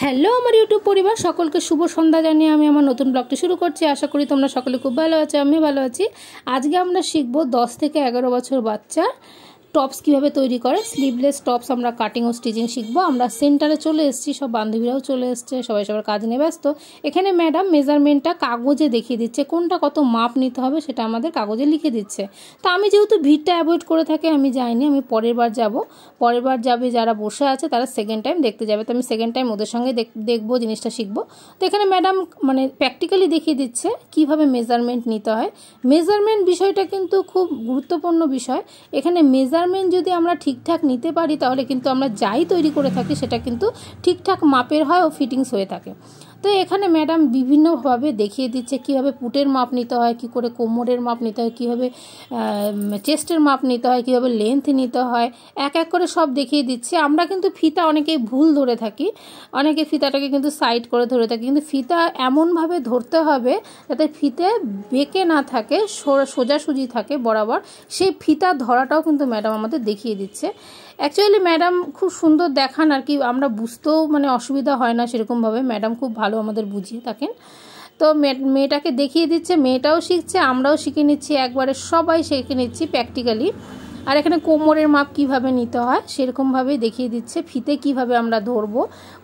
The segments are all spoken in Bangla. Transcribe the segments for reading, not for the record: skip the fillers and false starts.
হ্যালো আমার ইউটিউব পরিবার সকলকে শুভ সন্ধ্যা জানিয়ে আমি আমার নতুন ব্লগটি শুরু করছি। আশা করি তোমরা সকলে খুব ভালো আছো, আমি ভালো আছি। আজকে আমরা শিখব 10 থেকে 11 বছর বাচ্চা টপস কিভাবে তৈরি করে। স্লিভলেস টপস আমরা কাটিং ও স্টিচিং শিখবো। আমরা সেন্টারে চলে এসেছি, সব বান্ধবীরাও চলে এসছে, সবাই সবার কাজ নিয়ে ব্যস্ত। এখানে ম্যাডাম মেজারমেন্টটা কাগজে দেখিয়ে দিচ্ছে, কোনটা কত মাপ নিতে হবে সেটা আমাদের কাগজে লিখে দিচ্ছে। তো আমি যেহেতু ভিড়টা অ্যাভয়েড করে থাকি আমি যাইনি, আমি পরের বার যাবে যারা বসে আছে তারা সেকেন্ড টাইম দেখতে যাবে। তো আমি সেকেন্ড টাইম ওদের সঙ্গে দেখবো, জিনিসটা শিখবো। তো এখানে ম্যাডাম মানে প্র্যাকটিক্যালি দেখিয়ে দিচ্ছে কিভাবে মেজারমেন্ট নিতে হয়। মেজারমেন্ট বিষয়টা কিন্তু খুব গুরুত্বপূর্ণ বিষয়। এখানে মেজারমেন্ট যদি আমরা ঠিকঠাক নিতে পারি তাহলে কিন্তু আমরা যাই তৈরি করে থাকি সেটা কিন্তু ঠিকঠাক মাপের হয় ও ফিটিংস হয়ে থাকে। তো এখানে ম্যাডাম বিভিন্নভাবে দেখিয়ে দিচ্ছে কীভাবে পুটের মাপ নিতে হয়, কী করে কোমরের মাপ নিতে হয়, কীভাবে চেস্টের মাপ নিতে হয়, কীভাবে লেন্থ নিতে হয়, এক এক করে সব দেখিয়ে দিচ্ছে। আমরা কিন্তু ফিতা অনেকেই ভুল ধরে থাকি, অনেকে ফিতাটাকে কিন্তু সাইড করে ধরে থাকি, কিন্তু ফিতা এমনভাবে ধরতে হবে যাতে ফিতে বেঁকে না থাকে, সোজাসুজি থাকে বরাবর। সেই ফিতা ধরাটাও কিন্তু ম্যাডাম আমাদের দেখিয়ে দিচ্ছে। অ্যাকচুয়ালি ম্যাডাম খুব সুন্দর দেখান আর কি, আমরা বুঝতেও মানে অসুবিধা হয় না সেরকমভাবে। ম্যাডাম খুব ভালো আমাদের বুঝিয়ে থাকেন। তো মেয়েটাকে দেখিয়ে দিচ্ছে, মেয়েটাও শিখছে, আমরাও শিখে নিচ্ছি, একবারে সবাই শিখে নিচ্ছি প্র্যাকটিক্যালি। আর এখানে কোমরের মাপ কিভাবে নিতে হয় সেরকমভাবেই দেখিয়ে দিচ্ছে, ফিতে কিভাবে আমরা ধরবো,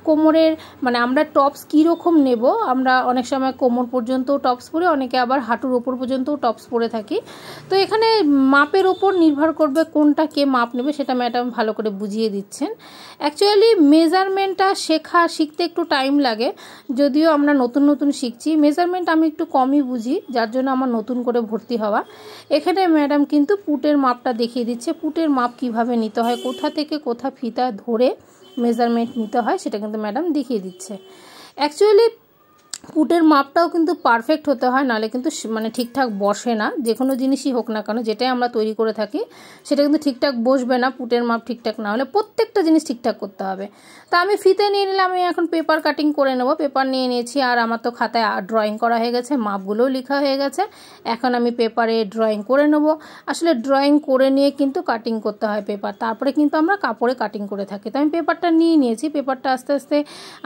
কোমরের মানে আমরা টপস কীরকম নেব। আমরা অনেক সময় কোমর পর্যন্তও টপস পরে, অনেকে আবার হাঁটুর ওপর পর্যন্তও টপস পরে থাকি। তো এখানে মাপের ওপর নির্ভর করবে কোনটা কে মাপ নেবে, সেটা ম্যাডাম ভালো করে বুঝিয়ে দিচ্ছেন। অ্যাকচুয়ালি মেজারমেন্টটা শিখতে একটু টাইম লাগে, যদিও আমরা নতুন শিখছি। মেজারমেন্ট আমি একটু কমই বুঝি, যার জন্য আমার নতুন করে ভর্তি হওয়া। এখানে ম্যাডাম কিন্তু পুটের মাপটা দেখিয়ে দিচ্ছে, পুটের মাপ কিভাবে নিতে হয়, কোথা থেকে কোথা ফিতা ধরে মেজারমেন্ট নিতে হয় সেটা কিন্তু ম্যাডাম দেখিয়ে দিচ্ছে। অ্যাকচুয়ালি পুটের মাপটাও কিন্তু পারফেক্ট হতে হয়, নাহলে কিন্তু মানে ঠিকঠাক বসে না। যে কোনো জিনিসই হোক না কেন, যেটাই আমরা তৈরি করে থাকি সেটা কিন্তু ঠিকঠাক বসবে না পুটের মাপ ঠিকঠাক না হলে। প্রত্যেকটা জিনিস ঠিকঠাক করতে হবে। তা আমি ফিতে নিয়ে নিলাম, আমি এখন পেপার কাটিং করে নেব। পেপার নিয়ে নিয়েছি, আর আমার তো খাতায় ড্রয়িং করা হয়ে গেছে, মাপগুলোও লেখা হয়ে গেছে। এখন আমি পেপারে ড্রয়িং করে নেব। আসলে ড্রয়িং করে নিয়ে কিন্তু কাটিং করতে হয় পেপার, তারপরে কিন্তু আমরা কাপড়ে কাটিং করে থাকি। তো আমি পেপারটা নিয়ে নিয়েছি, পেপারটা আস্তে আস্তে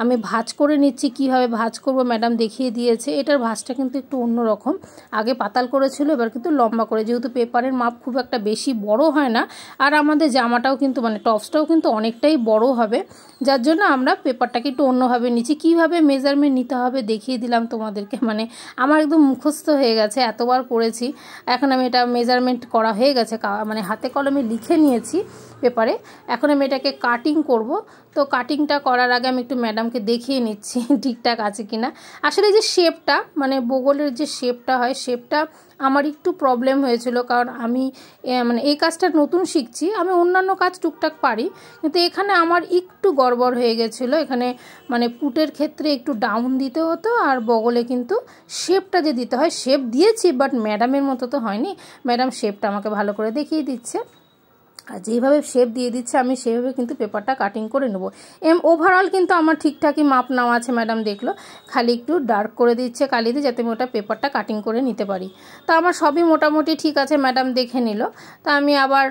আমি ভাঁজ করে নিচ্ছি। কীভাবে ভাঁজ করবো ম্যাডাম দেখিয়ে দিয়েছে। এটার ভাঁজটা কিন্তু একটু অন্যরকম, আগে পাতাল করেছিল, এবার কিন্তু লম্বা করে, যেহেতু পেপারের মাপ খুব একটা বেশি বড় হয় না, আর আমাদের জামাটাও কিন্তু মানে টপসটাও কিন্তু অনেকটাই বড় হবে, যার জন্য আমরা পেপারটাকে একটু অন্যভাবে নিচ্ছি। কীভাবে মেজারমেন্ট নিতে হবে দেখিয়ে দিলাম তোমাদেরকে, মানে আমার একদম মুখস্থ হয়ে গেছে, এতবার করেছি। এখন আমি এটা মেজারমেন্ট করা হয়ে গেছে, মানে হাতে কলমে লিখে নিয়েছি পেপারে। এখন আমি এটাকে কাটিং করব। তো কাটিংটা করার আগে আমি একটু ম্যাডামকে দেখিয়ে নিচ্ছি ঠিকঠাক আছে কিনা। আসলে যে শেপটা মানে বগলের যে শেপটা হয়, শেপটা আমার একটু প্রবলেম হয়েছিল, কারণ আমি মানে এই কাজটা নতুন শিখছি। আমি অন্যান্য কাজ টুকটাক পারি, কিন্তু এখানে আমার একটু গড়বড় হয়ে গেছিলো। এখানে মানে পুটের ক্ষেত্রে একটু ডাউন দিতে হতো, আর বগলে কিন্তু শেপটা যে দিতে হয়, শেপ দিয়েছি, বাট ম্যাডামের মতো তো হয়নি। ম্যাডাম শেপটা আমাকে ভালো করে দেখিয়ে দিচ্ছে, আর যেভাবে শেপ দিয়ে দিচ্ছে আমি সেভাবে কিন্তু পেপারটা কাটিং করে নেব। ওভারঅল কিন্তু আমার ঠিকঠাকই মাপ নেওয়া আছে, ম্যাডাম দেখলো। খালি একটু ডার্ক করে দিচ্ছে কালি দিয়ে, যাতে আমি ওটা পেপারটা কাটিং করে নিতে পারি। তো আমার সবই মোটামুটি ঠিক আছে, ম্যাডাম দেখে নিল। তা আমি আবার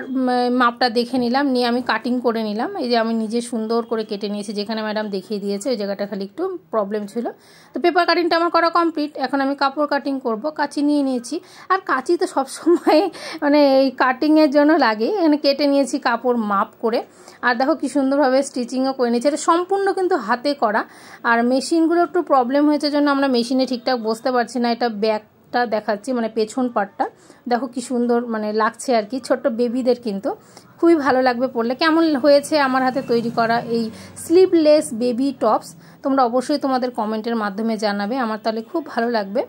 মাপটা দেখে নিলাম, নিয়ে আমি কাটিং করে নিলাম। এই যে আমি নিজে সুন্দর করে কেটে নিয়েছি, যেখানে ম্যাডাম দেখিয়ে দিয়েছে ওই জায়গাটা খালি একটু প্রবলেম ছিল। তো পেপার কাটিংটা আমার করা কমপ্লিট। এখন আমি কাপড় কাটিং করব। কাঁচি নিয়ে নিয়েছি, আর কাঁচি তো সবসময় মানে এই কাটিংয়ের জন্য লাগে। এখানে কেটে নিয়েছি কাপড় মাপ করে, আর দেখো কি সুন্দরভাবে স্টিচিংও করে নিয়েছি। এটা সম্পূর্ণ কিন্তু হাতে করা, আর মেশিনগুলো একটু প্রবলেম হয়েছে জন্য আমরা মেশিনে ঠিকঠাক বসতে পারছি না। এটা ব্যাকটা দেখাচ্ছি, মানে পেছন পার্টটা দেখো কি সুন্দর মানে লাগছে আর কি, ছোট্ট বেবিদের কিন্তু খুবই ভালো লাগবে পরলে। কেমন হয়েছে আমার হাতে তৈরি করা এই স্লিভলেস বেবি টপস তোমরা অবশ্যই তোমাদের কমেন্টের মাধ্যমে জানাবে, আমার তাহলে খুব ভালো লাগবে।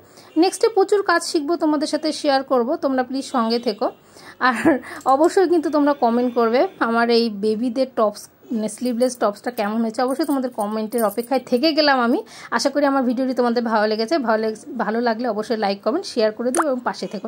নেক্সটে প্রচুর কাজ শিখবো, তোমাদের সাথে শেয়ার করব, তোমরা প্লিজ সঙ্গে থেকো। আর অবশ্যই কিন্তু তোমরা কমেন্ট করবে আমার এই বেবিদের টপস স্লিভলেস টপসটা কেমন হয়েছে। অবশ্যই তোমাদের কমেন্টের অপেক্ষায় থেকে গেলাম আমি। আশা করি আমার ভিডিওটি তোমাদের ভালো লেগেছে। ভালো লাগলে অবশ্যই লাইক কমেন্ট শেয়ার করে দিও এবং পাশে থেকো।